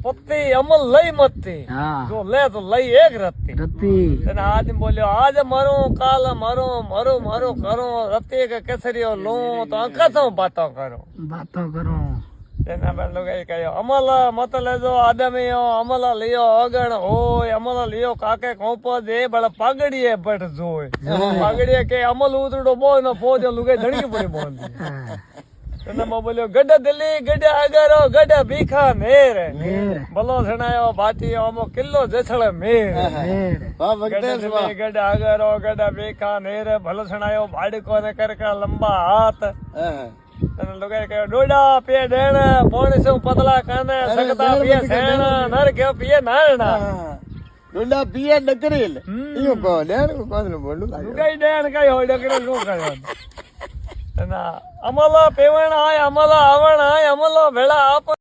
પત્તી અમલ લઈ મતી હા જો લે તો લઈ એક રત્તી રતી અને આદમી બોલ્યો આજે મારું કાલ મારું મારું મારું કરું રત્તી કે કેસરીઓ લઉં તો અંકતો બાતો કરું વાતો કરો તેના પર લોકો કહ્યું અમલ મત લેજો આદમીઓ અમલ લિયો અગણ હોય અમલ લિયો કાકે કોપ દે બળ પાગડીએ બટ જોય પાગડીએ કે અમલ ઉતરડો બોય નો પોજો લુગે ધડકી પડી બોલ તેનામાં બોલ્યો ગઢ દિલ્હી ગઢ આગરો ગઢ ભીખા મેર ભલો જણાયો ભાટીઓ અમો કિલ્લો જેસળે મેર ગઢ આગરો ગઢ ભીખા નેર ભલો જણાયો ભાડકો ને કરકા લંબા હાથ અને લોકો કહે ડોડા પીએ ડેણ પોણીસો પતલા કાને સકતા પીએ સેણ નર કે પીએ નારણા ડોડા પીએ ડકરેલ ઈયો કહો ડેણ કોનું બોલું લુગાઈ ડેણ કઈ હોય ડકરેલ નું કહેવાનું અને અમલા પેવણ આય અમલા આવણ આય અમલો ભેળા આપ